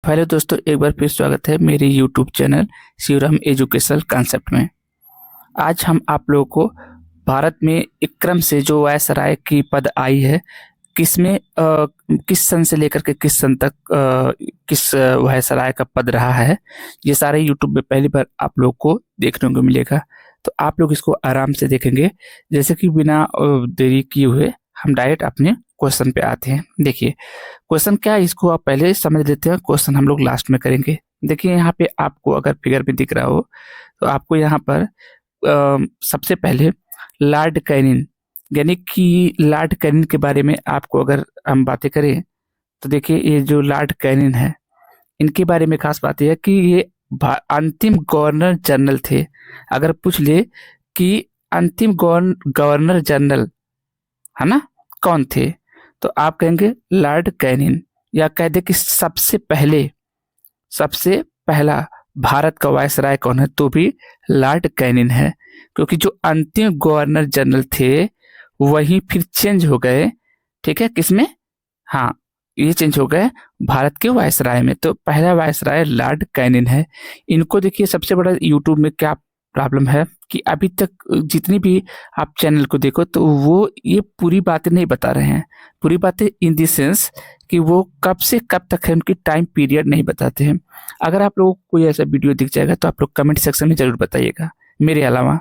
Hello दोस्तों, एक बार फिर स्वागत है मेरे YouTube channel Shivram educational concept में। आज हम आप लोगों को भारत में एक क्रम से जो वायसराय की पद आई है, किसमें किस सन से लेकर के किस सन तक किस वायसराय का पद रहा है, ये सारे यूट्यूब में पहली बार आप लोग को देखने को मिलेगा। तो आप लोग इसको आराम से देखेंगे। जैसे कि बिना देरी किए हुए हम डायरेक्ट अपने क्वेश्चन पे आते हैं। देखिए क्वेश्चन क्या है, इसको आप पहले समझ लेते हैं, क्वेश्चन हम लोग लास्ट में करेंगे। देखिए यहाँ पे आपको अगर फिगर में दिख रहा हो तो आपको यहाँ पर सबसे पहले लॉर्ड कैनिन, यानी कि लॉर्ड कैनिन के बारे में आपको अगर हम बातें करें तो देखिए ये जो लॉर्ड कैनिन है, इनके बारे में खास बात यह है कि ये अंतिम गवर्नर जनरल थे। अगर पूछ ले कि अंतिम गवर्नर जनरल है ना कौन थे, तो आप कहेंगे लॉर्ड कैनिन, या कह दे कि सबसे पहला भारत का वायसराय कौन है, तो भी लॉर्ड कैनिन है। क्योंकि जो अंतिम गवर्नर जनरल थे वही फिर चेंज हो गए। ठीक है, किसमें? हाँ, ये चेंज हो गए भारत के वायसराय में। तो पहला वायसराय लॉर्ड कैनिन है। इनको देखिए सबसे बड़ा यूट्यूब में क्या प्रॉब्लम है कि अभी तक जितनी भी आप चैनल को देखो तो वो ये पूरी बातें नहीं बता रहे हैं। पूरी बातें इन द सेंस कि वो कब से कब तक है, उनकी टाइम पीरियड नहीं बताते हैं। अगर आप लोगों को कोई ऐसा वीडियो दिख जाएगा तो आप लोग कमेंट सेक्शन में जरूर बताइएगा, मेरे अलावा,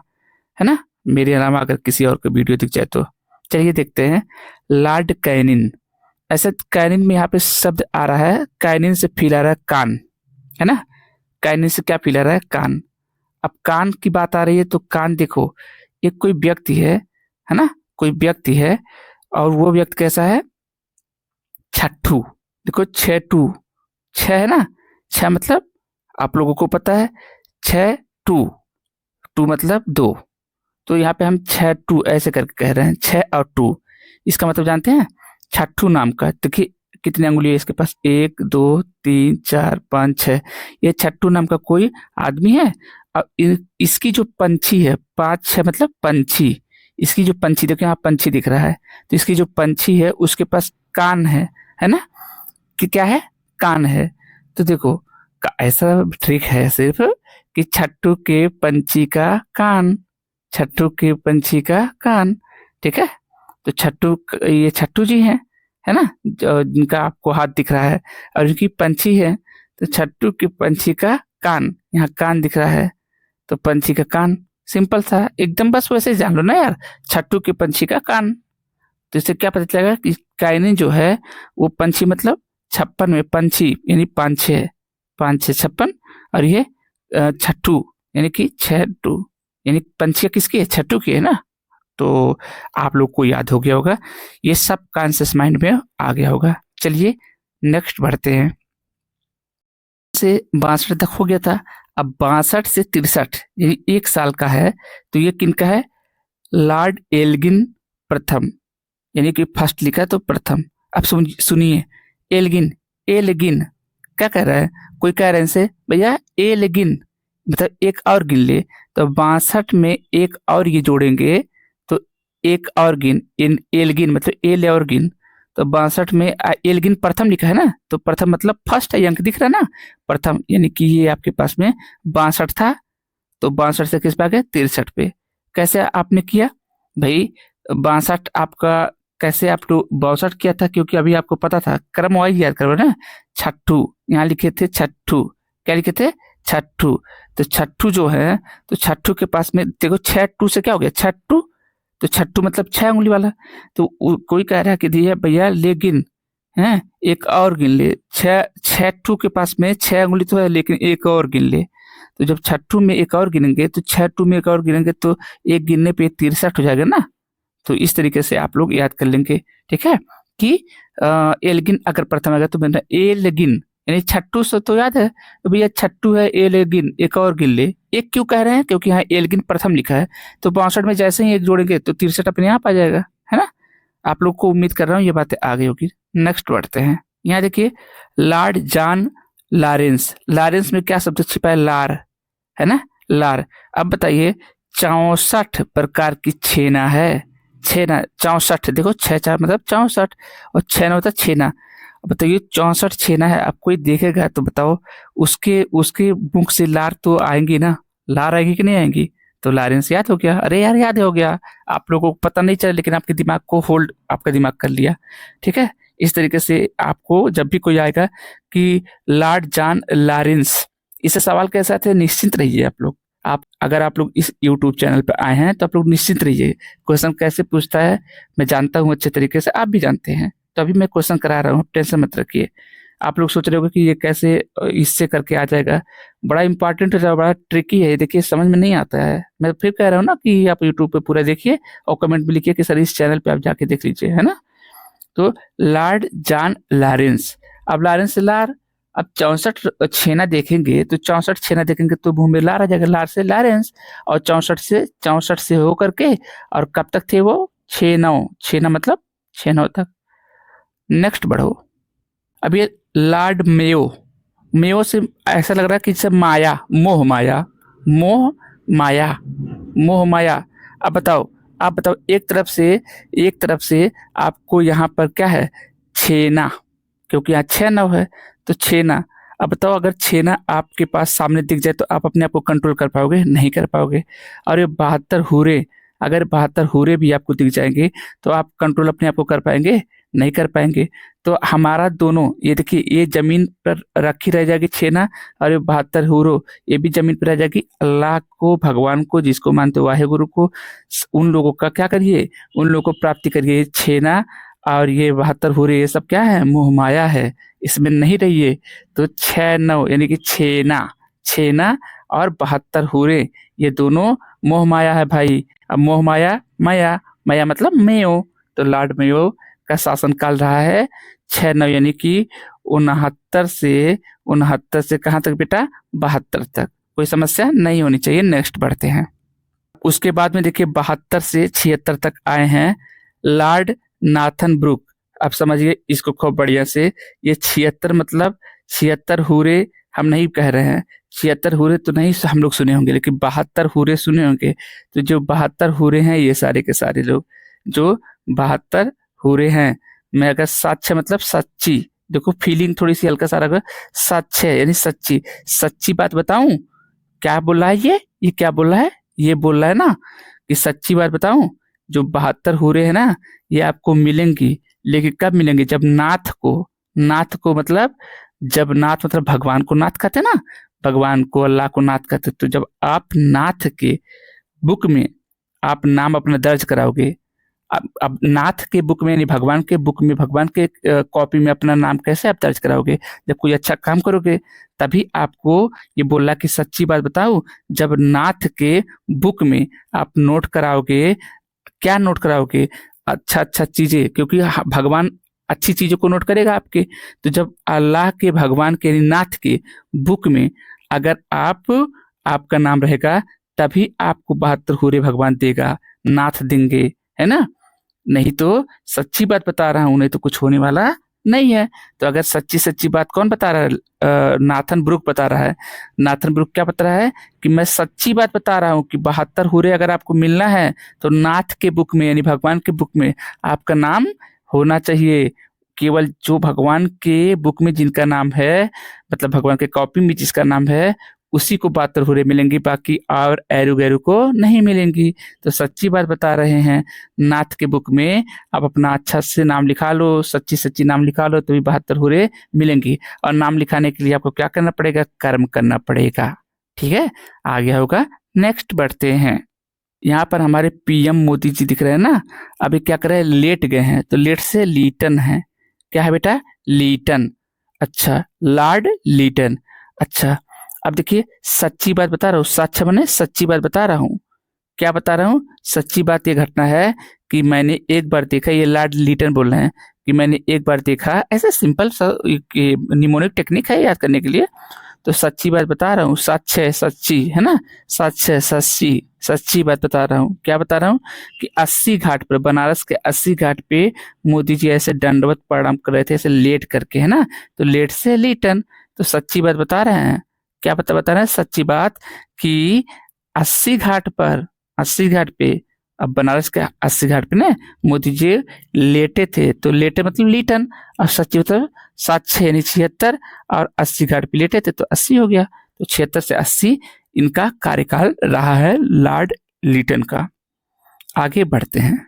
है ना। मेरे अलावा अगर किसी और का वीडियो दिख जाए तो चलिए देखते हैं। लॉर्ड कैनिन, ऐसे कैनिन में यहाँ पे शब्द आ रहा है, कैनिन से फील आ रहा है कान, है ना। कैनिन से क्या फील आ रहा है? कान। अब कान की बात आ रही है तो कान देखो, एक कोई व्यक्ति है ना, कोई व्यक्ति है और वो व्यक्ति कैसा है? छठू। देखो छठू, छह है ना, छह मतलब आप लोगों को पता है, छह टू, टू मतलब दो। तो यहाँ पे हम छह टू ऐसे करके कह रहे हैं, छह और टू, इसका मतलब जानते हैं? छठू नाम का। देखिए कितनी अंगुली है इसके पास, एक दो तीन चार पाँच छह। ये छठू नाम का कोई आदमी है। अब इसकी जो पंछी है, पाँच छह मतलब पंछी, इसकी जो पंछी, देखो यहाँ पंछी दिख रहा है, तो इसकी जो पंछी है उसके पास कान है ना, कि क्या है? कान है। तो देखो ऐसा ट्रिक है सिर्फ कि छट्टू के पंछी का कान, छट्टू के पंछी का कान। ठीक है, तो छट्टू, ये छट्टू जी हैं, है ना, जिनका आपको हाथ दिख रहा है और इनकी पंछी है। तो छट्टू के पंछी का कान, यहाँ कान दिख रहा है तो पंछी का कान। सिंपल था एकदम, बस वैसे ही जान लो ना यार, छट्टू के पंछी का कान। तो इससे क्या पता चलेगा कि काइनिन जो है वो पंछी मतलब छप्पन में पंछी, यानी पाँच छः छप्पन, और ये छट्टू यानी कि छह टू, यानी पंछी किसकी है? छट्टू की है ना। तो आप लोग को याद हो गया होगा, ये सब कॉन्शियस माइंड में आ गया होगा। चलिए नेक्स्ट बढ़ते हैं। से 62 तक हो गया था। अब 62 से 63 यानी एक साल का है, तो ये किनका है? लॉर्ड एल्गिन प्रथम, यानी कि फर्स्ट लिखा है तो प्रथम। अब सुनिए, एल्गिन, एल्गिन क्या कह रहा है? कोई कह रहे हैं इनसे भैया एल्गिन मतलब एक और गिन ले, तो 62 में एक और ये जोड़ेंगे तो एक और गिन, इन एल्गिन मतलब एल और गिन, तो 62 में एल्गिन प्रथम लिखा है ना, तो प्रथम मतलब फर्स्ट है, अंक दिख रहा है ना, प्रथम, यानी कि ये आपके पास में 62 था, तो 62 से किस पे आ गया? 63 पे। कैसे आपने किया भाई? 62 आपका कैसे आप लोग 62 किया था? क्योंकि अभी आपको पता था, क्रम वाइज याद करो ना। छट्टू, यहाँ लिखे थे छट्टू, क्या लिखे थे? छट्टू। तो छट्टू जो है, तो छट्टू के पास में देखो, छह टू से क्या हो गया? छट्टू। तो छट्टू मतलब छह उंगली वाला। तो कोई कह रहा है कि दिया भैया लेकिन है एक और गिन ले, छह छट्टू के पास में छह उंगली तो है लेकिन एक और गिन ले। तो जब छट्टू में एक और गिनेंगे तो छह टू में एक और गिनेंगे तो एक गिनने पे 63 हो जाएगा ना। तो इस तरीके से आप लोग याद कर लेंगे। ठीक है, कि एलगिन अगर प्रथम आएगा तो बनता है एलगिन, यानी छट्टू से तो याद है, तो भैया छट्टू है एलगिन, एक और गिन ले। एक क्यों कह रहे हैं? क्योंकि यहाँ एलगिन प्रथम लिखा है, तो 62 में जैसे ही एक जोड़ेंगे तो 63 अपने आप आ जाएगा, है ना। आप लोग को उम्मीद कर रहा हूँ ये बातें आ गई होगी। नेक्स्ट बढ़ते हैं। यहाँ देखिए लॉर्ड जॉन लॉरेंस, लॉरेंस में क्या शब्द छिपा है? लार, है ना, लार। अब बताइए 64 प्रकार की छेना है, छेना 64, देखो छह चार मतलब 64 और छेना होता है छेना। अब बताइए 64 छेना है, अब कोई देखेगा तो बताओ उसके उसके मुख से लार तो आएंगी ना, लार आएगी कि नहीं आएंगी? तो लारेंस याद हो गया, अरे यार याद हो गया, आप लोगों को पता नहीं चला लेकिन आपके दिमाग को होल्ड आपका दिमाग कर लिया। ठीक है, इस तरीके से आपको जब भी कोई आएगा कि लॉर्ड जॉन लॉरेंस, इससे सवाल कैसे आते हैं, निश्चिंत रहिए आप लोग। आप अगर आप लोग इस यूट्यूब चैनल पर आए हैं तो आप लोग निश्चिंत रहिए। क्वेश्चन कैसे पूछता है मैं जानता हूँ अच्छे तरीके से, आप भी जानते हैं, तो अभी मैं क्वेश्चन करा रहा हूँ, टेंशन मत रखिए। आप लोग सोच रहे होंगे कि ये कैसे इससे करके आ जाएगा, बड़ा इंपॉर्टेंट है, बड़ा ट्रिकी है, देखिए समझ में नहीं आता है। मैं फिर कह रहा हूँ ना कि आप यूट्यूब पे पूरा देखिए और कमेंट भी लिखिए कि सर इस चैनल पे आप जाके देख लीजिए, है ना। तो लॉर्ड जॉन लॉरेंस, अब लॉरेंस से लार, अब 64 छेना देखेंगे तो 64 छेना देखेंगे तो मुंह में लार आ जाएगा, लार से लॉरेंस, और 64 से हो करके, और कब तक थे वो, 6-9, छेना मतलब 6-9 तक। नेक्स्ट बढ़ो, अब ये लॉर्ड मेयो, मेयो से ऐसा लग रहा है कि जैसे माया, मोह माया, मोह माया, मोह माया। अब बताओ, आप बताओ, एक तरफ से आपको यहाँ पर क्या है, छेना, क्योंकि यहाँ 6-9 है तो छेना। अब बताओ अगर छेना आपके पास सामने दिख जाए तो आप अपने आप को कंट्रोल कर पाओगे, नहीं कर पाओगे। और ये 72 हूरे, अगर 72 हूरे भी आपको दिख जाएंगे तो आप कंट्रोल अपने आप को कर पाएंगे, नहीं कर पाएंगे। तो हमारा दोनों, ये देखिए, ये जमीन पर रखी रह जाएगी छेना, और ये 72 हूरो ये भी जमीन पर रह जाएगी। अल्लाह को, भगवान को, जिसको मानते हो वाहे गुरु को, उन लोगों का क्या करिए, उन लोगों को प्राप्ति करिए। छेना और ये 72 हूरे ये सब क्या है, मोह माया है, इसमें नहीं रहिए। तो 6-9 यानी कि छेना, छेना और 72 हूरे ये दोनों मोह माया है भाई। अब मोह माया, माया, माया मतलब मेयो, तो लॉर्ड मेयो का शासन काल रहा है 6-9 यानी कि 69 से कहाँ तक बेटा, 72 तक। कोई समस्या नहीं होनी चाहिए। नेक्स्ट बढ़ते हैं। उसके बाद में देखिए 72 से 76 तक आए हैं लॉर्ड नाथन ब्रुक। अब समझिए इसको खूब बढ़िया से, ये 76 मतलब 76 हूरे हम नहीं कह रहे हैं, 76 हूरे तो नहीं हम लोग सुने होंगे, लेकिन 72 हूरे सुने होंगे। तो जो 72 हूरे हैं ये सारे के सारे लोग जो 72 हूरे हैं, मैं अगर 7-6 मतलब सच्ची, देखो फीलिंग थोड़ी सी हल्का सा रखो, 7-6 यानी सच्ची, सच्ची बात बताऊं, क्या बोल रहा है ये क्या बोल रहा है, ये बोल रहा है ना कि सच्ची बात बताऊं, जो 72 हूरे हैं ना ये आपको मिलेंगी, लेकिन कब मिलेंगे, जब नाथ को, नाथ को मतलब, जब नाथ मतलब भगवान को नाथ कहते हैं ना, भगवान को, अल्लाह को नाथ कहते हैं। तो जब आप नाथ के बुक में आप नाम अपना दर्ज कराओगे, अब नाथ के बुक में यानी भगवान के बुक में, भगवान के कॉपी में अपना नाम कैसे आप दर्ज कराओगे, जब कोई अच्छा काम करोगे तभी आपको ये बोला कि सच्ची बात बताओ, जब नाथ के बुक में आप नोट कराओगे, क्या नोट कराओगे, अच्छा अच्छा चीजें, क्योंकि भगवान अच्छी चीजों को नोट करेगा आपके। तो जब अल्लाह के, भगवान के यानी नाथ के बुक में अगर आपका नाम रहेगा तभी आपको 72 हूरे भगवान देगा, नाथ देंगे, है ना। नहीं तो सच्ची बात बता रहा हूं, नहीं तो कुछ होने वाला नहीं है। तो अगर सच्ची सच्ची बात कौन बता रहा है, नाथन ब्रुक बता रहा है। नाथन ब्रुक क्या बता रहा है कि मैं सच्ची बात बता रहा हूँ कि 72 हूरे अगर आपको मिलना है तो नाथ के बुक में यानी भगवान के बुक में आपका नाम होना चाहिए। केवल जो भगवान के बुक में जिनका नाम है, मतलब भगवान के कॉपी में जिसका नाम है, उसी को 72 हूरे मिलेंगी, बाकी और एरू गैरू को नहीं मिलेंगी। तो सच्ची बात बता रहे हैं, नाथ के बुक में आप अपना अच्छा से नाम लिखा लो, सच्ची सच्ची नाम लिखा लो, तभी 72 हूरे मिलेंगी। और नाम लिखाने के लिए आपको क्या करना पड़ेगा, कर्म करना पड़ेगा। ठीक है, आ गया होगा। नेक्स्ट बढ़ते हैं। यहाँ पर हमारे पीएम मोदी जी दिख रहे हैं ना, अभी क्या कर रहे हैं, लेट गए हैं, तो लेट से लीटन है, क्या है बेटा, लीटन। अच्छा, लॉर्ड लीटन। अच्छा, अब देखिए सच्ची बात बता रहा हूँ, सच बने सच्ची बात बता रहा हूँ, क्या बता रहा हूँ, सच्ची बात। ये घटना है कि मैंने एक बार देखा, ये लॉर्ड लीटन बोल रहे हैं कि मैंने एक बार देखा, ऐसे सिंपल सा निमोनिक टेक्निक है याद करने के लिए। तो सच्ची बात बता रहा हूँ, सच है, सच्ची है ना, सच है, सच्ची, सच्ची बात बता रहा हूँ। क्या बता रहा हूँ कि 80 घाट पर, बनारस के 80 घाट पे मोदी जी ऐसे दंडवत प्रणाम कर रहे थे, ऐसे लेट करके, है ना। तो लेट से लीटन, तो सच्ची बात बता रहे हैं। क्या बता रहे हैं, सच्ची बात कि 80 घाट पर, 80 घाट पे अब बनारस के अस्सी घाट पे ना मोदी जी लेटे थे, तो लेटे मतलब लीटन, और सच्ची मतलब 7 6 यानी 76, और 80 घाट पे लेटे थे तो 80 हो गया, तो 76 से 80 इनका कार्यकाल रहा है लॉर्ड लीटन का। आगे बढ़ते हैं।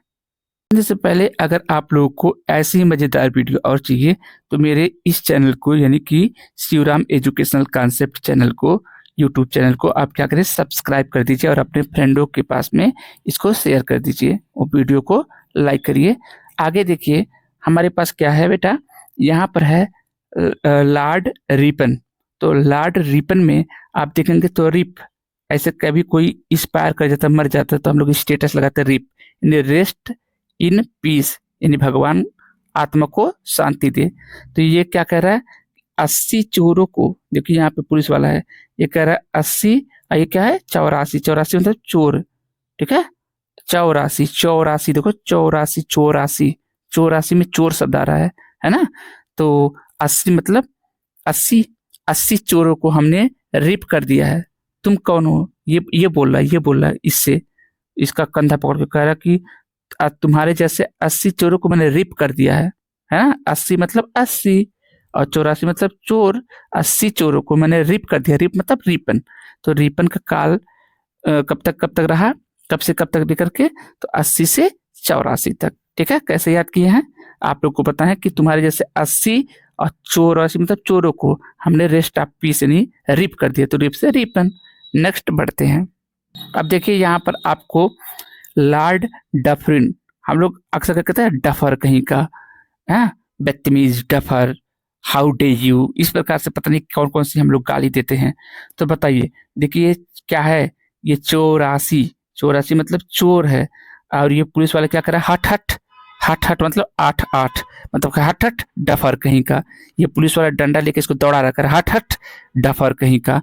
से पहले अगर आप लोगों को ऐसी ही मजेदार वीडियो और चाहिए तो मेरे इस चैनल को यानी कि शिवराम एजुकेशनल कॉन्सेप्ट चैनल को, यूट्यूब चैनल को आप क्या करें, सब्सक्राइब कर दीजिए और अपने फ्रेंडों के पास में इसको शेयर कर दीजिए, वो वीडियो को लाइक करिए। आगे देखिए हमारे पास क्या है बेटा, यहाँ पर है लॉर्ड रिपन। तो लॉर्ड रिपन में आप देखेंगे तो रिप, ऐसे कभी कोई एक्सपायर कर जाता, मर जाता तो हम लोग स्टेटस लगाते हैं रिप, रेस्ट इन पीस, यानी भगवान आत्मा को शांति दे। तो ये क्या कह रहा है, 80 चोरों को, देखिए यहाँ पे पुलिस वाला है, ये कह रहा है 80, और ये क्या है 84, 84 मतलब चोर, ठीक है 84, 84 देखो 84, 84, 84 में चोर शब्द आ रहा है ना। तो 80 मतलब 80, 80 चोरों को हमने रिप कर दिया है। तुम कौन हो, ये बोल रहा है, ये बोल रहा है, इससे इसका कंधा पकड़ के कह रहा कि तुम्हारे जैसे 80 चोरों को मैंने रिप कर दिया है ना। 80 मतलब 80 और 84 मतलब चोर, 80 चोरों को मैंने रिप कर दिया, रिप मतलब रिपन। तो रिपन का काल कब तक रहा, कब से कब तक लेकर के, तो 80 से 84 तक, ठीक है। कैसे याद किए हैं, आप लोग को पता है कि तुम्हारे जैसे 80 और 84 मतलब चोरों को हमने रेस्ट ऑफ पीस यानी रिप कर दिया, तो रिप से रिपन। नेक्स्ट बढ़ते हैं। अब देखिए यहाँ पर आपको लॉर्ड डफरिन, हम लोग अक्सर कहते हैं डफर कहीं का, है बदतमीज डफर, हाउ डे यू, इस प्रकार से पता नहीं कौन कौन सी हम लोग गाली देते हैं। तो बताइए देखिए क्या है, ये 84, 84 मतलब चोर है, और ये पुलिस वाले क्या कर रहा है, हट हट, हट हट मतलब 8 8 मतलब हट हट डफर कहीं का। ये पुलिस वाला डंडा लेके इसको दौड़ा रखा है, हट हट डफर कहीं का,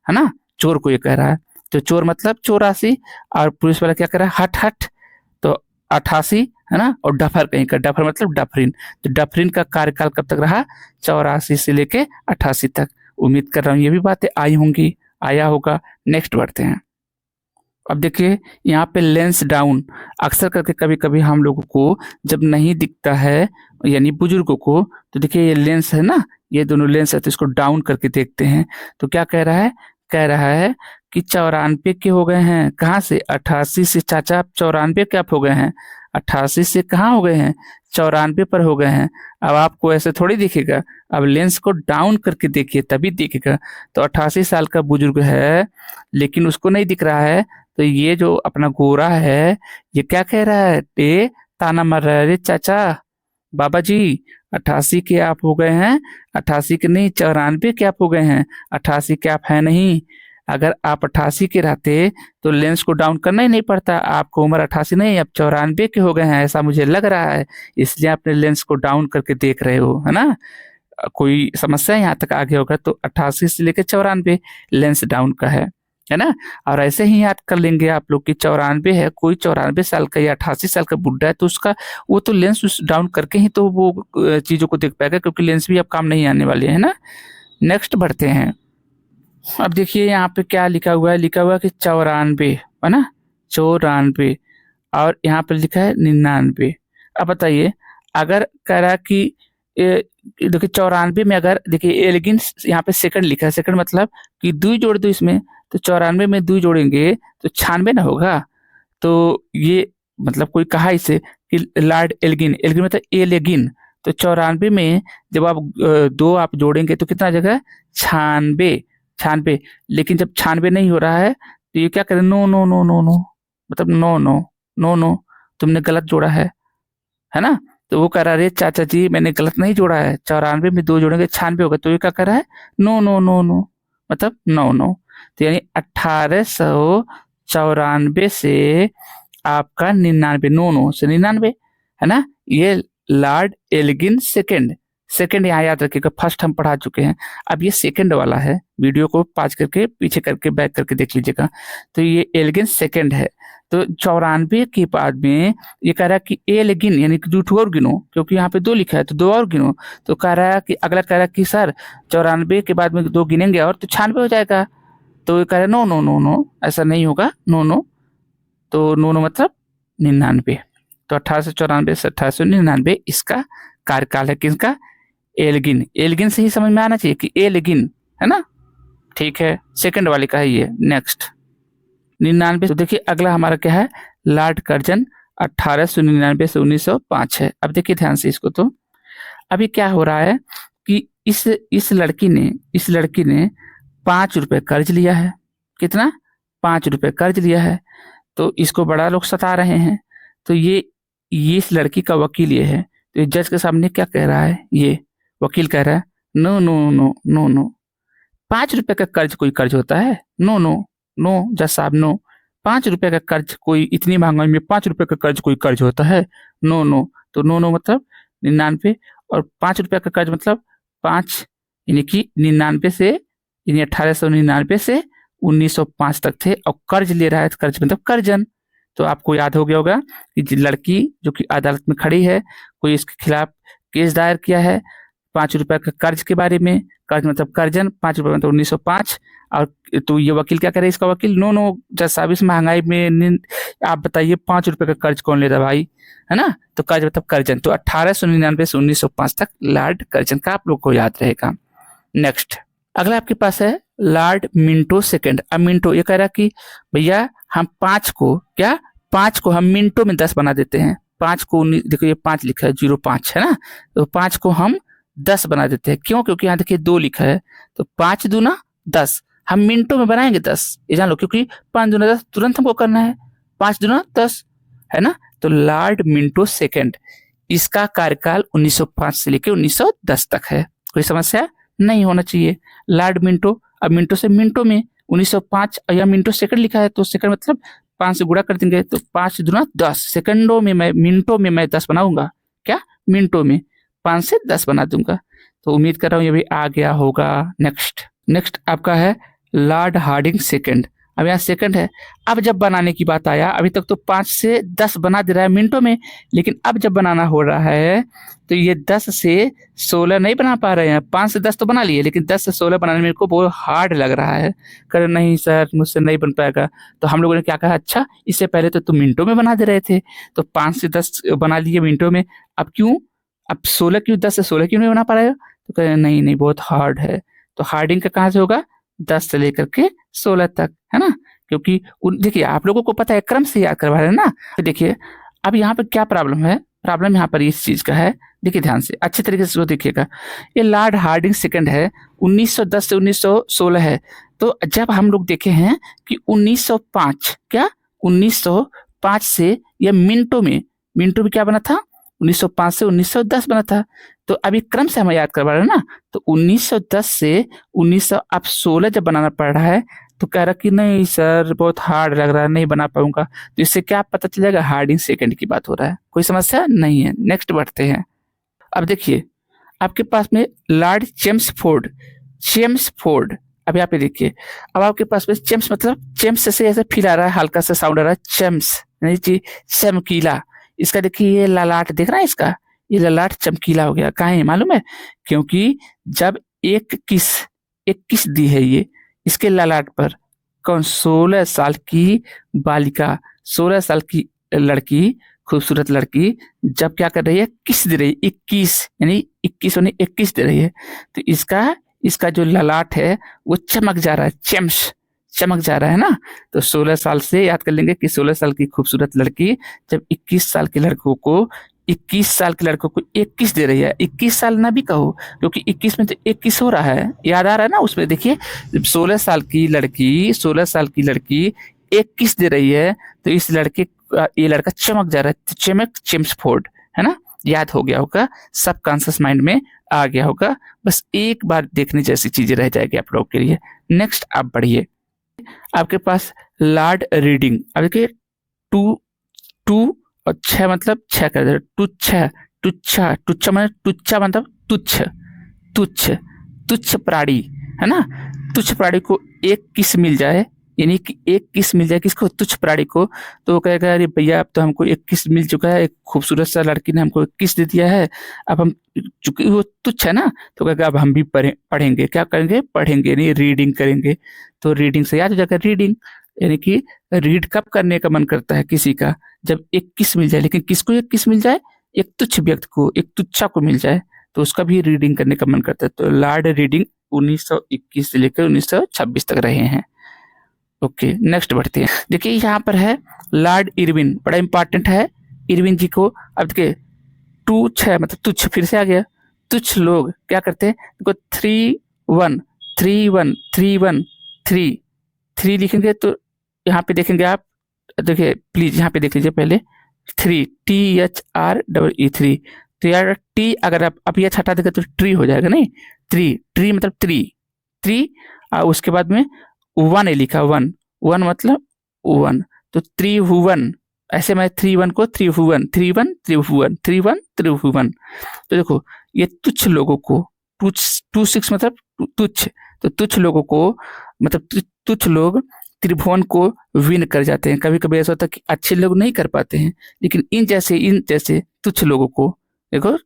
है ना, चोर को ये कह रहा है। तो चोर मतलब 84, और पुलिस वाला क्या कर रहा है, हट हट, तो 88, है ना, और डफर कहीं का, डफर मतलब डफरिन। तो डफरिन का कार्यकाल कब तक रहा, 84 से लेके 88 तक। उम्मीद कर रहा हूँ ये भी बातें आई होंगी, आया होगा। नेक्स्ट बढ़ते हैं। अब देखिए यहाँ पे लेंस डाउन, अक्सर करके कभी कभी हम लोगों को जब नहीं दिखता है यानी बुजुर्गों को, तो देखिए ये लेंस है ना, ये दोनों लेंस है, तो इसको डाउन करके देखते हैं। तो क्या कह रहा है, कह रहा है कि 94 के हो गए हैं, कहाँ से 88 से, चाचा आप 94 के आप हो गए हैं, 88 से कहाँ हो गए हैं, 94 पर हो गए हैं। अब आपको ऐसे थोड़ी दिखेगा, अब लेंस को डाउन करके देखिए तभी दिखेगा। तो 88 साल का बुजुर्ग है लेकिन उसको नहीं दिख रहा है, तो ये जो अपना गोरा है ये क्या कह रहा है, ए ताना मार रहा है, अरे चाचा बाबा जी 88 के आप हो गए हैं, 88 के नहीं 94 के आप हो गए हैं, 88 के आप है नहीं। अगर आप 88 के रहते तो लेंस को डाउन करना ही नहीं पड़ता, आपको उम्र 88 नहीं अब 94 के हो गए हैं, ऐसा मुझे लग रहा है, इसलिए आपने लेंस को डाउन करके देख रहे हो, है ना। कोई समस्या यहाँ तक आगे होगा तो 88 से लेकर 94 लेंस डाउन का है ना। और ऐसे ही याद कर लेंगे आप लोग कि 94 है, कोई 94 साल का या 88 साल का बुढ़ा है तो उसका वो तो लेंस डाउन करके ही तो वो चीजों को देख पाएगा, क्योंकि लेंस भी अब काम नहीं आने वाले है ना। नेक्स्ट बढ़ते हैं। अब देखिए यहाँ पे क्या लिखा हुआ है, लिखा हुआ है कि 94, है ना, 94, और यहाँ पे लिखा है 99। अब बताइए अगर कह रहा कि देखिए 94 में अगर देखिए एलिगिन यहाँ पे सेकंड लिखा है, सेकंड मतलब कि 2 जोड़ दो इसमें, तो 94 में 2 जोड़ेंगे तो 96 ना होगा। तो ये मतलब कोई कहा इसे कि लॉर्ड एल्गिन, एल्गिन मतलब एलेगिन, तो 94 में जब आप 2 आप जोड़ेंगे तो कितना आ जाएगा 96, 96। लेकिन जब 96 नहीं हो रहा है तो ये क्या करें, no no no no no, मतलब नो नो नो नो, तुमने गलत जोड़ा है ना। तो वो कह रहा है चाचा जी मैंने गलत नहीं जोड़ा है, 94 में 2 जोड़ेंगे 96 होगा, तो ये क्या कर रहा है, नो नो नो नो मतलब नो नो। तो यानी 1894 से आपका 99, नो नो से 99, है ना। ये लॉर्ड एल्गिन सेकंड, सेकंड यहाँ याद रखिएगा, फर्स्ट हम पढ़ा चुके हैं, अब ये सेकंड वाला है, वीडियो को पाज करके पीछे करके बैक करके देख लीजिएगा। तो ये एल्गिन सेकंड है। तो 94 के बाद में ये कह रहा है कि एल्गिन यानी कि 2 और गिनो, क्योंकि यहाँ पे 2 लिखा है तो 2 और गिनो। तो कह रहा है कि अगला कह रहा है कि सर 94 के बाद में 2 गिनेंगे और तो 96 हो जाएगा। तो ये कह रहा है नो नो नो नो, ऐसा नहीं होगा, नो नो। तो नो नो मतलब 1899। तो 1894 से 1899 इसका कार्यकाल है। किसका? एल्गिन। एल्गिन से ही समझ में आना चाहिए कि एल्गिन है ना। ठीक है, सेकंड वाले का है ये। नेक्स्ट 99। तो देखिए अगला हमारा क्या है, लॉर्ड कर्जन 1899 से 1905 है। अब देखिए ध्यान से इसको। तो अभी क्या हो रहा है कि इस लड़की ने 5 रुपए कर्ज लिया है। कितना? 5 रुपए कर्ज लिया है। तो इसको बड़ा लोग सता रहे हैं। तो ये इस लड़की का वकील ये है। तो ये जज के सामने क्या कह रहा है, ये वकील कह रहा है no no no no no, 5 रुपए का कर्ज कोई कर्ज होता है? नो नो नो जज साहब, नो। 5 रुपए का कर्ज कोई, इतनी महंगाई में 5 रुपए का कर्ज कोई कर्ज होता है? No no. तो नो नो मतलब 99, और 5 रुपए का कर्ज मतलब 5, यानी कि 99 से, यानी 1899 से 1905 तक थे। और कर्ज ले रहा है, कर्ज मतलब कर्जन। तो आपको याद हो गया होगा कि लड़की जो कि अदालत में खड़ी है, कोई इसके खिलाफ केस दायर किया है 5 रुपए का कर्ज के बारे में। कर्ज मतलब कर्जन, 5 रुपए मतलब 1905। और तो ये वकील क्या करे, इसका वकील नो नो जज साहब, इस महंगाई में आप बताइए 5 रुपए का कर्ज कौन लेता भाई, है ना। तो कर्ज मतलब कर्जन। तो 1899 से 1905 तक लॉर्ड कर्जन का आप लोग को याद रहेगा। नेक्स्ट अगला आपके पास है लॉर्ड मिंटो सेकंड। अब मिंटो ये कह रहा कि भैया हम 5 को हम मिनटों में 10 बना देते हैं। 5 को, देखो ये 5 लिखा है, 05 है ना। तो 5 को हम 10 बना देते हैं। क्यों? क्योंकि यहाँ देखिए 2 लिखा है। तो 5 दूना 10, हम मिनटों में बनाएंगे 10, ये जान लो। क्योंकि 5 दूना 10 तुरंत हमको करना है, 5 दूना 10 है ना। तो लॉर्ड मिंटो सेकंड, इसका कार्यकाल 1905 से लेकर 1910 तक है। कोई समस्या नहीं होना चाहिए। लॉर्ड मिंटो, अब मिंटो से मिनटों में 1905, या मिंटो सेकंड लिखा है तो सेकंड मतलब 5 से गुणा कर देंगे। तो 5 दूना 10, सेकंडों में मैं, मिनटों में मैं 10 बनाऊंगा। क्या? मिनटों में 5 से 10 बना दूंगा। तो उम्मीद कर रहा हूँ ये भी आ गया होगा। नेक्स्ट आपका है लॉर्ड हार्डिंग सेकंड। अब यहाँ सेकंड है। अब जब बनाने की बात आया, अभी तक तो 5 से 10 बना दे रहा है मिनटों में, लेकिन अब जब बनाना हो रहा है तो ये 10 से 16 नहीं बना पा रहे हैं। 5 से 10 तो बना लिए, लेकिन 10 से 16 बनाने में मेरे को बहुत हार्ड लग रहा है। कर नहीं सर, मुझसे नहीं बन पाएगा। तो हम लोगों ने क्या कहा, अच्छा इससे पहले तो तुम मिनटों में बना दे रहे थे, तो 5 से 10 बना लिए मिनटों में, अब क्यों, अब 16 क्यों, 10 से 16 क्यों नहीं बना पा रहे हो? तो कह रहे नहीं नहीं बहुत हार्ड है। तो हार्डिंग का कहाँ से होगा, 10 से लेकर के 16 तक, है ना। क्योंकि देखिए आप लोगों को पता है, क्रम से याद करवा रहे हैं ना। तो देखिए अब यहाँ पर क्या प्रॉब्लम है, प्रॉब्लम यहाँ पर इस चीज का है। देखिए ध्यान से अच्छे तरीके से देखिएगा। ये लॉर्ड हार्डिंग सेकंड है, 1910 से 1916 है। तो जब हम लोग देखे हैं कि 1905, क्या 1905 से यह मिनटों में क्या बना था, 1905 से 1910 बना था। तो अभी क्रम से हम याद करवा रहे हैं ना। तो 1910 से 1916 जब बनाना पड़ रहा है, तो कह रहा कि नहीं सर बहुत हार्ड लग रहा है, नहीं बना पाऊंगा। तो इससे क्या पता चलेगा, हार्डिंग सेकंड की बात हो रहा है। कोई समस्या नहीं है। नेक्स्ट बढ़ते हैं। अब देखिए आपके पास में लॉर्ड चेम्सफोर्ड। अब यहाँ पे देखिए, अब आपके पास में चेम्स मतलब चेम्स से ऐसे फील आ रहा है, हल्का सा साउंड आ रहा है, चेम्स यानी कि चमकीला। इसका देखिए ये ललाट देख रहा है, इसका ये ललाट चमकीला हो गया। कहाँ है मालूम है? क्योंकि जब एक किस दी है ये इसके ललाट पर, कौन, 16 साल की बालिका, 16 साल की लड़की, खूबसूरत लड़की जब क्या कर रही है, किस दे रही है, 21 यानी 21 दे रही है। तो इसका जो ललाट है वो चमक जा रहा है, चमक जा रहा है ना। तो 16 साल से याद कर लेंगे कि 16 साल की खूबसूरत लड़की जब 21 साल के लड़कों को 21 दे रही है। 21 साल ना भी कहो, क्योंकि 21 में तो 21 हो रहा है, याद आ रहा है ना उसमें। देखिए 16 साल की लड़की 21 दे रही है, तो इस लड़के ये लड़का चमक जा रहा है, चेम्सफोर्ड, है ना। याद हो गया होगा, सब कॉन्शियस माइंड में आ गया होगा। बस एक बार देखने जैसी चीजें रह जाएगी आप लोगों के लिए। नेक्स्ट आप बढ़िए। आपके पास लॉर्ड रीडिंग। अब देखिए 2 और 6 मतलब 6 कर दे, टुच्छा मतलब तुच्छ प्राणी, है ना। तुच्छ प्राणी को एक किस मिल जाए, यानी कि एक किस मिल जाए किसको, तुच्छ प्राणी को, तो वो कहेगा अरे भैया अब तो हमको एक किस मिल चुका है, एक खूबसूरत सा लड़की ने हमको एक किस दे दिया है, अब हम, चूंकि वो तुच्छ है ना, तो कहेगा अब हम भी पढ़ेंगे। क्या करेंगे? पढ़ेंगे नहीं, रीडिंग करेंगे। तो रीडिंग से याद हो जाएगा, रीडिंग यानी कि रीड कब करने का मन करता है किसी का, जब एक किस मिल जाए, लेकिन किसको एक किस मिल जाए, एक तुच्छ व्यक्ति को, एक तुच्छा को मिल जाए, तो उसका भी रीडिंग करने का मन करता है। तो लॉर्ड रीडिंग 1921 से लेकर 1926 तक रहे हैं। ओके, नेक्स्ट बढ़ते हैं। देखिए यहाँ पर है लॉर्ड इरविन, बड़ा इंपॉर्टेंट है। इरविन जी को अब देखिए तुच्छ है, मतलब तुच्छ फिर से आ गया। तुच्छ लोग क्या करते हैं, देखो 3 1 3 1 3 1 3 3 लिखेंगे तो यहाँ पे देखेंगे आप, देखिए प्लीज यहाँ पे देख लीजिए पहले 3 THREE 3। तो यार टी अगर आप अभी अच्छा हटा देगा तो ट्री हो जाएगा, नहीं ट्री, ट्री मतलब ट्री, ट्री। और उसके बाद में 1 लिखा, 1 1 मतलब 1, तो त्रिभुवन, ऐसे मैं 3 1 को त्रिभुवन, 3 1 त्रिभुवन, 3 1 त्रिभुवन। तो देखो ये तुच्छ लोगों को, 2 6 मतलब तुच्छ, तो तुच्छ लोगों को मतलब तुच्छ लोग त्रिभुवन को विन कर जाते हैं। कभी कभी ऐसा होता है कि अच्छे लोग नहीं कर पाते हैं, लेकिन इन जैसे तुच्छ लोगों को, देखो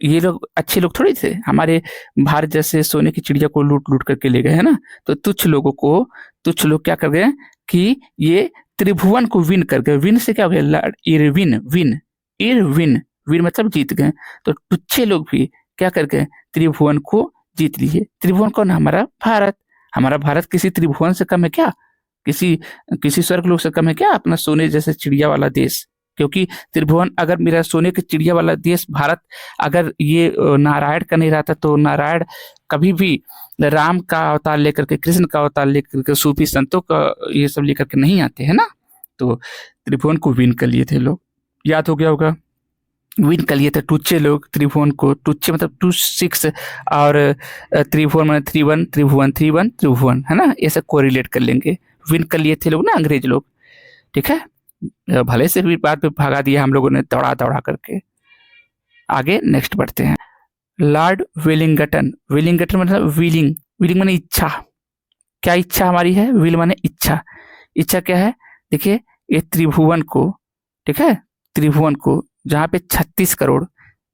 ये लोग अच्छे लोग थोड़ी थे, हमारे भारत जैसे सोने की चिड़िया को लूट लूट करके ले गए, है ना। तो तुच्छ लोगों को, तुच्छ लोग क्या कर गए कि ये त्रिभुवन को विन कर गए। विन से क्या हो गया, इरविन, विन, इरविन, विन मतलब जीत गए। तो तुच्छे लोग भी क्या कर गए, त्रिभुवन को जीत लिए। त्रिभुवन कौन, हमारा भारत। हमारा भारत किसी त्रिभुवन से कम है क्या, किसी किसी स्वर्गलोक से कम है क्या, अपना सोने जैसे चिड़िया वाला देश। क्योंकि त्रिभुवन अगर मेरा सोने के चिड़िया वाला देश भारत, अगर ये नारायण का नहीं रहता तो नारायण कभी भी राम का अवतार लेकर के, कृष्ण का अवतार लेकर के, सूफी संतों का ये सब लेकर के नहीं आते, है ना। तो त्रिभुवन को विन कर लिए थे लोग, याद हो गया होगा। विन कर लिए थे टुच्चे लोग त्रिभुवन को, टुच्चे मतलब 2 6, और त्रिभुवन मतलब 3 1 त्रिभुवन, 3 1 त्रिभुवन, है ना। ऐसे कोरिलेट कर लेंगे। विन कर लिए थे लोग ना अंग्रेज लोग, ठीक है। भले से भी बात पे भगा दिया हम लोगों ने दौड़ा दौड़ा करके। आगे नेक्स्ट बढ़ते हैं। लॉर्ड वेलिंगटन, वेलिंगटन मतलब विलिंग, विलिंग माने इच्छा। क्या इच्छा हमारी है, विल माने इच्छा। इच्छा क्या है, देखिए ये त्रिभुवन को, ठीक है, त्रिभुवन को जहाँ पे 36 करोड़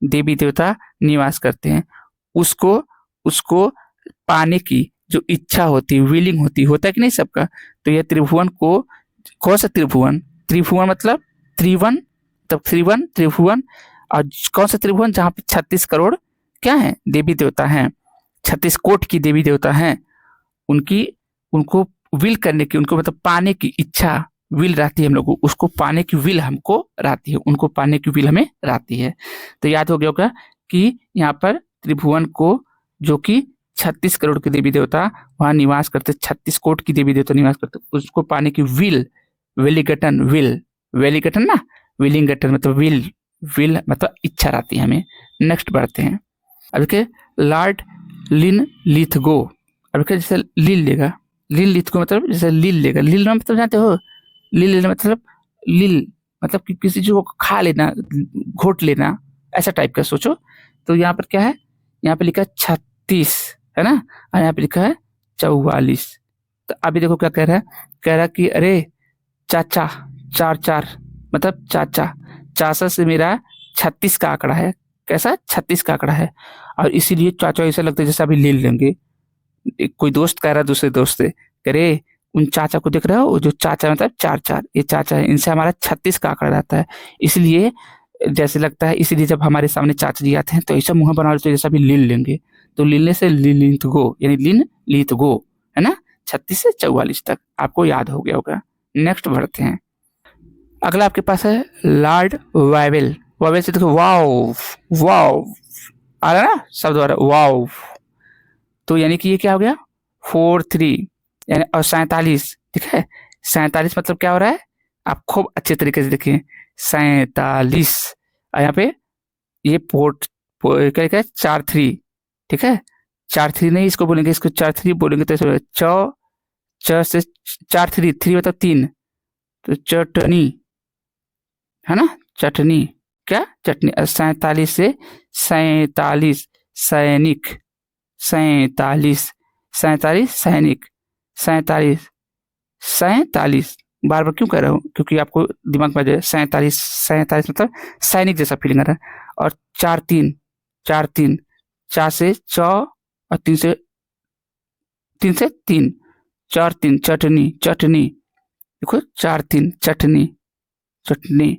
देवी देवता निवास करते हैं, उसको उसको पाने की जो इच्छा होती है, विलिंग होती, होता है कि नहीं सबका। तो यह त्रिभुवन को, कौन सा त्रिभुवन, त्रिभुवन मतलब 3 1, तब 3 1 त्रिभुवन। और कौन सा त्रिभुवन, जहाँ पे 36 करोड़ क्या है, देवी देवता हैं, 36 कोट की देवी देवता हैं। उनकी, उनको विल करने की, उनको मतलब पाने की इच्छा, विल रहती है हम लोग को, उसको पाने की विल हमको रहती है, उनको पाने की विल हमें रहती है। तो याद हो गया होगा कि यहाँ पर त्रिभुवन को, जो कि 36 करोड़ के देवी देवता वहां निवास करते, 36 कोट की देवी देवता निवास करते, उसको पाने की विल, वेलिगटन, विल, वेलिगटन ना, विलिंगटन मतलब विल, विल मतलब इच्छा रहती है हमें। नेक्स्ट बढ़ते हैं। अब के लॉर्ड लिन लिथगो, अब के जैसे लील लेगा, लिन लिथगो मतलब जैसे लील लेगा, लील मतलब जानते हो, लील मतलब, लील मतलब कि किसी चीज को खा लेना, घोट लेना, ऐसा टाइप का सोचो। तो यहाँ पर क्या है, यहाँ पे लिखा है 36, है ना, और यहाँ पे लिखा है 44। तो अभी देखो क्या कह रहा है, कह रहा है कि अरे चाचा, 4 4 मतलब चाचा, चाचा से मेरा 36 का आंकड़ा है। कैसा, 36 का आंकड़ा है, और इसीलिए चाचा ऐसा लगता है जैसे अभी ले लेंगे। कोई दोस्त कह रहा है दूसरे दोस्त से, कह रहे उन चाचा को देख रहे हो, जो चाचा मतलब 4 4, ये चाचा है, इनसे हमारा 36 का आंकड़ा रहता है, इसलिए जैसे लगता है। इसीलिए जब हमारे सामने चाचा जी आते हैं तो ऐसा मुंह बना लेते जैसा भी लील लेंगे। तो लीलने से लिलित गो, यानी लिन लित गो, है ना। 36 से 44 तक आपको याद हो गया होगा। नेक्स्ट बढ़ते हैं। अगला आपके पास है लॉर्ड वावेल। वावेल से देखो वाव, वाव आ रहा है ना शब्द आ रहा है, वाव। तो यानी कि ये क्या हो गया, 4 3, यानी और 47, ठीक है। 47 मतलब क्या हो रहा है, आप खूब अच्छे तरीके से देखिए, 47। और यहाँ पे ये पोर्ट क्या लिखा है, 4 3, ठीक है। 4 3 नहीं इसको बोलेंगे, इसको 4 3 बोलेंगे तो चौ, च से 4 3, 3 मतलब 3, तो चटनी, है ना, चटनी, क्या चटनी। 47 से 47, सैनिक, 47, 47 सैनिक, 47, 47 बार बार क्यों कह रहा हूँ, क्योंकि आपको दिमाग में आ जाए 47, 47 मतलब सैनिक जैसा फीलिंग आ रहा है। और 4 3, 4 3, 4 से 4 और 3 से 3, 4 3 चटनी, चटनी, देखो 4-3 चटनी, चटनी।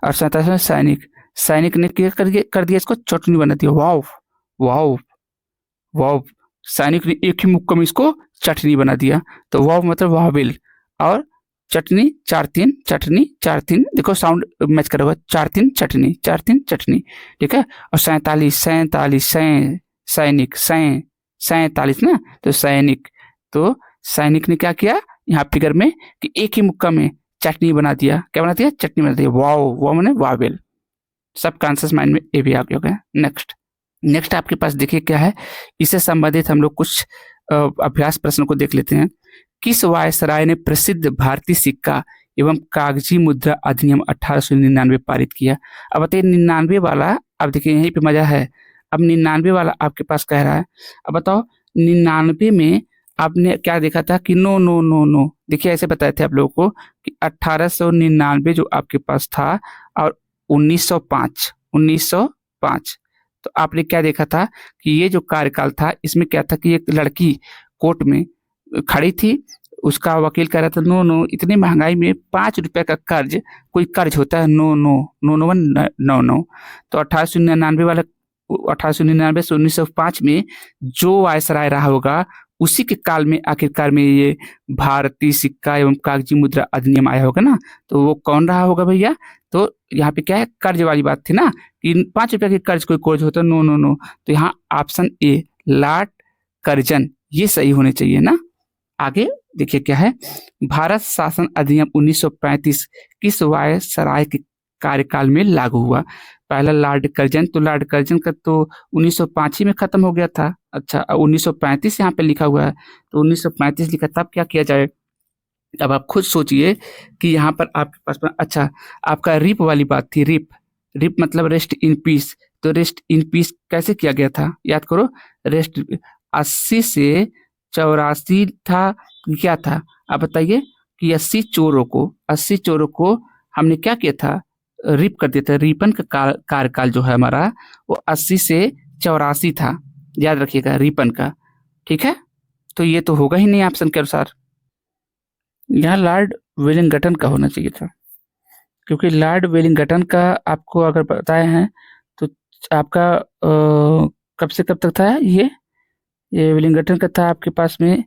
और 47 में सैनिक, सैनिक ने क्या कर दिया इसको चटनी बना दिया। वाव वाव वाव, सैनिक ने एक ही मुक्का में इसको चटनी बना दिया। तो वाव मतलब वाविल। और चटनी 4-3 चटनी 4-3, देखो साउंड मैच करा हुआ, 4-3 चटनी 4-3 चटनी, ठीक है। और 47 47 सैनिक 47 ना, तो सैनिक, तो सैनिक ने क्या किया यहाँ फिगर में कि एक ही मुक्का में चटनी बना दिया। क्या बना दिया? चटनी बना दिया। वाव, वाव मैंने वावेल। सब कॉन्शियस माइंड में ये भी आ गया। नेक्स्ट, नेक्स्ट आपके पास देखिए क्या है, इससे संबंधित हम लोग कुछ अभ्यास प्रश्न को देख लेते हैं। किस वायसराय ने प्रसिद्ध भारतीय सिक्का एवं कागजी मुद्रा अधिनियम 1899 पारित किया? अब बताइए 99 वाला, अब देखिए यहीं पे मजा है। अब 99 वाला आपके पास कह रहा है, अब बताओ 99 में आपने क्या देखा था कि नो नो नो नो, देखिए ऐसे बताए थे आप लोगों को कि 1899 जो आपके पास था और 1905 तो आपने क्या देखा था कि ये जो कार्यकाल था इसमें क्या था कि एक लड़की कोर्ट में खड़ी थी, उसका वकील कह रहा था नो नो, इतनी महंगाई में 5 रुपए का कर्ज, कोई कर्ज होता है? No no no no one no no. तो 1899 वाला, 1899 से 1905 में जो वायसराय रहा होगा उसी के काल में आखिरकार में ये भारतीय सिक्का एवं कागजी मुद्रा अधिनियम आया होगा ना। तो वो कौन रहा होगा भैया? तो यहाँ पे क्या है, कर्ज वाली बात थी ना कि 5 रुपए के कर्ज कोई कर्ज होता, नो नो नो। तो यहाँ ऑप्शन ए लॉर्ड कर्जन ये सही होने चाहिए ना। आगे देखिए क्या है, भारत शासन अधिनियम 1935 किस वायसराय के कार्यकाल में लागू हुआ? पहला लॉर्ड कर्जन, तो लॉर्ड कर्जन का तो 1905 ही में खत्म हो गया था। अच्छा 1935 यहाँ पे लिखा हुआ है, तो 1935 लिखा, तब क्या किया जाए? अब आप खुद सोचिए कि यहाँ पर आपके पास अच्छा आपका रिप वाली बात थी, रिप, रिप मतलब रेस्ट इन पीस। तो रेस्ट इन पीस कैसे किया गया था याद करो, रेस्ट 80 से 84 था, क्या था आप बताइए कि 80 चोरों को हमने क्या किया था, रिप कर दिया था। रिपन का कार्यकाल जो है हमारा वो 80 से 84 था, याद रखिएगा रिपन का, ठीक है। तो ये तो होगा ही नहीं ऑप्शन के अनुसार, यहाँ लॉर्ड वेलिंगटन का होना चाहिए था, क्योंकि लॉर्ड वेलिंगटन का आपको अगर बताए हैं तो आपका कब से कब तक था ये वेलिंगटन का था आपके पास में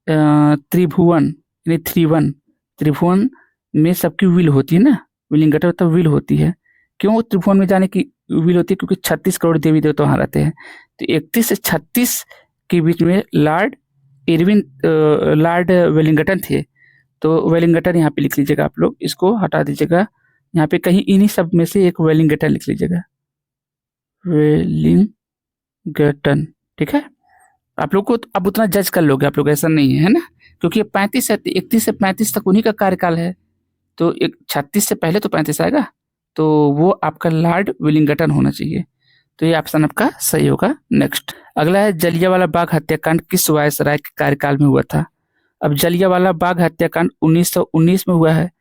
त्रिभुवन यानी 3-1, त्रिभुवन में सबकी विल होती है ना, वेलिंगटन मतलब विल होती है। क्यों त्रिभुवन में जाने की विल होती है? क्योंकि 36 करोड़ देवी देवता वहाँ रहते हैं। तो 31 से 36 के बीच में लॉर्ड इरविन लॉर्ड वेलिंगटन थे। तो वेलिंगटन यहाँ पे लिख लीजिएगा, आप लोग इसको हटा दीजिएगा, यहाँ पे कहीं इन्हीं सब में से एक वेलिंगटन लिख लीजिएगा, वेलिंगटन, ठीक है। आप लोग को अब उतना जज कर लोगे आप लोग, ऐसा नहीं है ना, क्योंकि 31 से 35 तक उन्हीं का कार्यकाल है। तो 36 से पहले तो 35 आएगा, तो वो आपका लॉर्ड विलिंगटन होना चाहिए। तो ये ऑप्शन आपका सही होगा। नेक्स्ट अगला है, जलियांवाला बाग हत्याकांड किस वायसराय के कार्यकाल में हुआ था? अब जलियांवाला बाग हत्याकांड 1919 में हुआ है।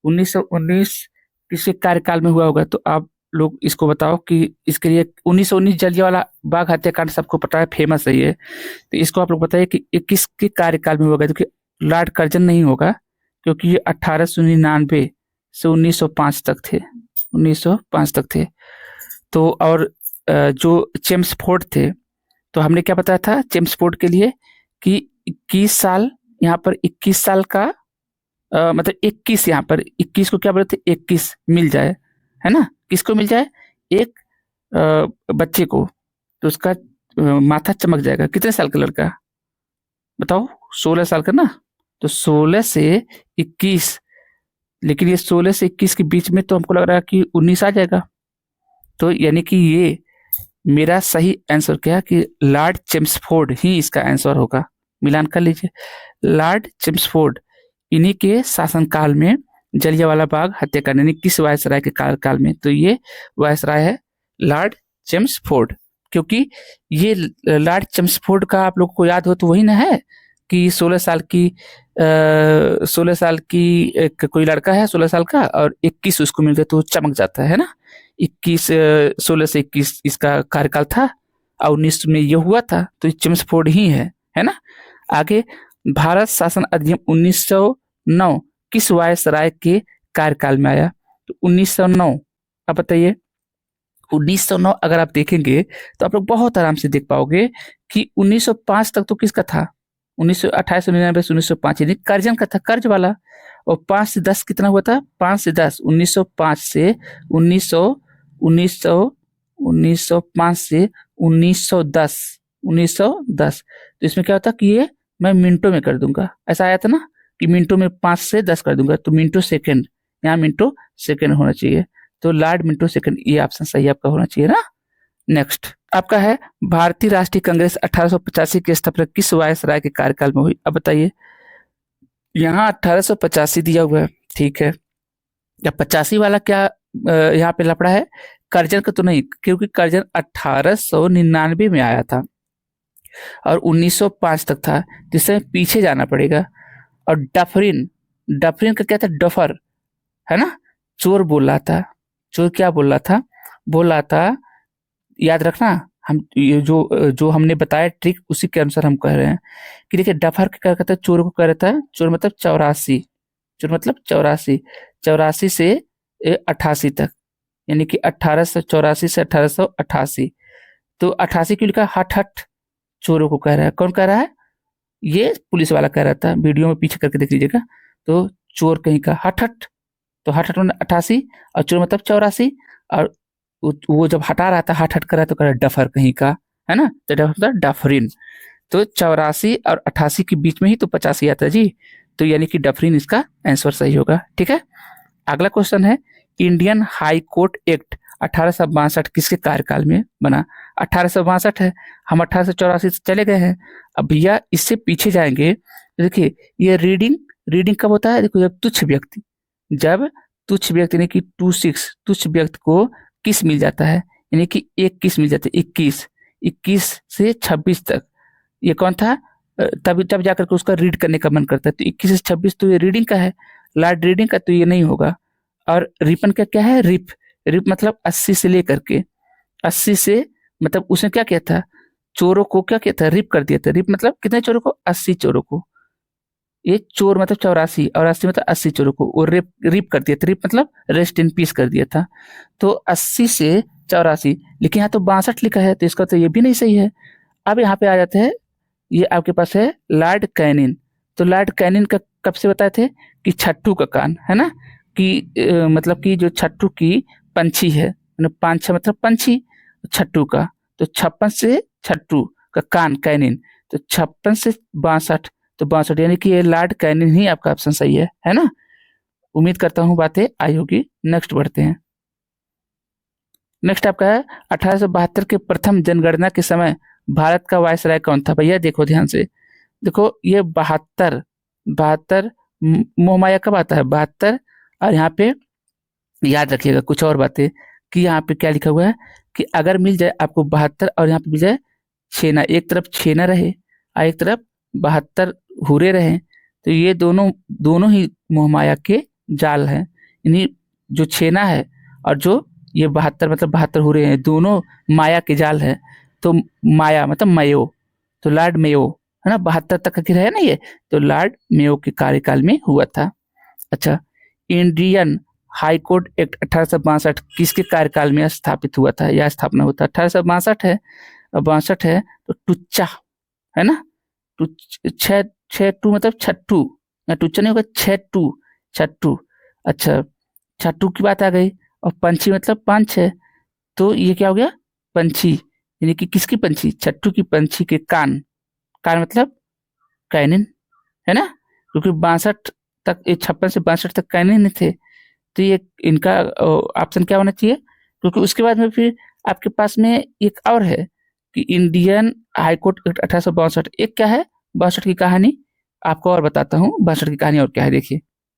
1919 किसके कार्यकाल में हुआ होगा? तो आप लोग इसको बताओ कि इसके लिए 1919 जलियांवाला बाग हत्याकांड सबको पता है, फेमस है ये। तो इसको आप लोग बताइए कि ये किसके कार्यकाल में होगा? क्योंकि लॉर्ड कर्जन नहीं होगा, क्योंकि ये 1899 से 1905 तक थे, 1905 तक थे। तो और जो चेम्सफोर्ड थे, तो हमने क्या बताया था चेम्सफोर्ड के लिए कि 21 साल, यहाँ पर 21 साल का मतलब 21, यहाँ पर 21 को क्या बोलते, 21 मिल जाए, है ना, किसको मिल जाए? एक बच्चे को, तो उसका माथा चमक जाएगा। कितने साल का लड़का बताओ? 16 साल का ना, तो 16 से 21, लेकिन ये 16 से 21 के बीच में तो हमको लग रहा है कि 19 आ जाएगा। तो यानी कि ये मेरा सही आंसर क्या है कि लॉर्ड चेम्सफोर्ड ही इसका आंसर होगा। मिलान कर लीजिए, लॉर्ड चेम्सफोर्ड, इन्हीं के शासनकाल में जलियांवाला बाग हत्याकांड यानी किस वायसराय के कार्यकाल में? तो ये वायसराय है लॉर्ड चेम्सफोर्ड, क्योंकि ये लॉर्ड चेम्सफोर्ड का आप लोग को याद हो तो वही ना है कि 16 साल की एक कोई लड़का है 16 साल का और 21 उसको मिल गया तो चमक जाता है ना। 16 से 21 इसका कार्यकाल था और 19 में ये हुआ था, तो ये चेम्सफोर्ड ही है ना। आगे, भारत शासन अधिनियम 1909 किस वायसराय के कार्यकाल में आया? तो 1909। अब बताइए 1909 अगर आप देखेंगे तो आप लोग बहुत आराम से देख पाओगे कि 1905 तक तो किसका था? 1928 1905 यानी कर्जन का था, कर्ज वाला। और 5 से 10 कितना हुआ था? 5 से 10 1905 से 1900 1900 1905 से 1910 1910। तो इसमें क्या होता कि ये मैं मिनटों में कर दूंगा, ऐसा आया था ना कि मिनटों में 5 से 10 कर दूंगा, तो मिनटों सेकंड, यहाँ मिनटों सेकंड होना चाहिए। तो लॉर्ड मिंटो सेकंड, ये ऑप्शन सही आपका होना चाहिए ना। नेक्स्ट आपका है भारतीय राष्ट्रीय कांग्रेस 1885 की स्थापना किस वायसराय के कार्यकाल में हुई? अब बताइए यहाँ 1885 दिया हुआ है, ठीक है। या 85 वाला क्या यहाँ पे लफड़ा है? कर्जन का तो नहीं, क्योंकि कर्जन 1899 में आया था और 1905 तक था, जिससे पीछे जाना पड़ेगा। और डफरिन, डफरिन का क्या था? डफर, है ना। चोर बोल रहा था, चोर क्या बोल रहा था? बोल रहा था, याद रखना, हम ये जो हमने बताया ट्रिक उसी के अनुसार हम कह रहे हैं कि देखिए डफर क्या कहता है? चोर को कह रहा था, चोर मतलब 84, चोर मतलब 84, 84 से 88 तक, यानी कि 1884 से 1888। तो 88 क्यों लिखा? हट हट, चोरों को कह रहा है। कौन कह रहा है? ये पुलिस वाला कह रहा था, वीडियो में पीछे करके देख लीजिएगा। तो चोर कहीं का, हट हट, तो हट हट मतलब 88 और चोर मतलब 84। और वो जब हटा रहा था, हट हट कर रहा तो कह रहा डफर कहीं का, है ना। तो डफर मतलब डफरिन। तो 84 और 88 के बीच में ही तो 85 आता है जी। तो यानी कि डफरिन इसका आंसर सही होगा, ठीक है। अगला क्वेश्चन है इंडियन हाई कोर्ट एक्ट 1862 किसके कार्यकाल में बना? 1862 है, हम 1884 से चले गए हैं। अब भैया इससे पीछे जाएंगे, देखिए ये रीडिंग, रीडिंग कब होता है? देखो जब तुच्छ व्यक्ति यानी कि 26 तुच्छ व्यक्ति को किस मिल जाता है, यानी कि एक किस मिल जाता है, 21 से 26 तक। ये कौन था? तब तब जाकर के उसका रीड करने का मन करता है। तो 21 से 26 तो ये रीडिंग का है, लार्ड रीडिंग का तो ये नहीं होगा। और रिपन का क्या है? रिप, रिप मतलब 80 से लेकर के 80 से, मतलब उसने क्या किया था? चोरों को क्या किया था? रिप कर दिया था। रिप मतलब कितने चोरों को? 80 चोरों को। ये चोर मतलब 84 और 80 मतलब 80 चोरों को वो रिप रिप कर दिया था। रिप मतलब रेस्ट इन पीस कर दिया था। तो 80 से 84, लेकिन यहाँ तो 62 लिखा है, तो इसका तो ये भी नहीं सही है। अब यहाँ पे आ जाते हैं, ये आपके पास है लॉर्ड कैनिन। तो लॉर्ड कैनिन का कब से बताए थे कि छट्टू का कान, है ना, कि मतलब कि जो छट्टू की पंछी है, मतलब 5-6 मतलब पंछी, छट्टू का। तो 56 से छट्टू का कान कैनिन, तो 56 से 62, तो 62 यानी कि ये लॉर्ड कैनिन ही आपका ऑप्शन सही है ना। उम्मीद करता हूँ बातें आई होगी। नेक्स्ट बढ़ते हैं। नेक्स्ट आपका है 1872 के प्रथम जनगणना के समय भारत का वायसराय कौन था? भैया देखो ध्यान से, देखो ये 72 72 मोहमाया कब आता है? 72। और यहाँ पे याद रखिएगा कुछ और बातें कि यहाँ पे क्या लिखा हुआ है कि अगर मिल जाए आपको 72 और यहाँ पे मिल जाए छेना, एक तरफ छेना रहे और एक तरफ 72 हुरे रहे, तो ये दोनों दोनों ही मोहमाया के जाल हैं। यानी जो छेना है और जो ये 72 मतलब 72 हुरे हैं, दोनों माया के जाल है। तो माया मतलब मयो, तो लॉर्ड मेयो, है ना, 72 तक का है ना ये, तो लॉर्ड मेयो के कार्यकाल में हुआ था। अच्छा, इंडियन हाई कोर्ट एक्ट 1862 किसके कार्यकाल में स्थापित हुआ था या स्थापना हुआ था? 1862 है और 62 है, तो टुच्चा, है ना, छू मतलब छट्टू, या टुच्चा नहीं होगा, छट्टू, छट्टू। अच्छा, छट्टू की बात आ गई। और पंछी मतलब 5 है, तो ये क्या हो गया? पंछी, यानी कि किसकी पंछी? छट्टू की पंछी के कान, कान मतलब कैनिन, है ना, क्योंकि 62 तक, 56 से 62 तक कैनिन थे। तो ये इनका ऑप्शन क्या होना चाहिए? क्योंकि उसके बाद में फिर आपके पास में एक और है कि इंडियन हाईकोर्ट एक्ट 1862, एक क्या है 62 की कहानी, आपको और बताता हूँ 62 की कहानी और क्या है। देखिए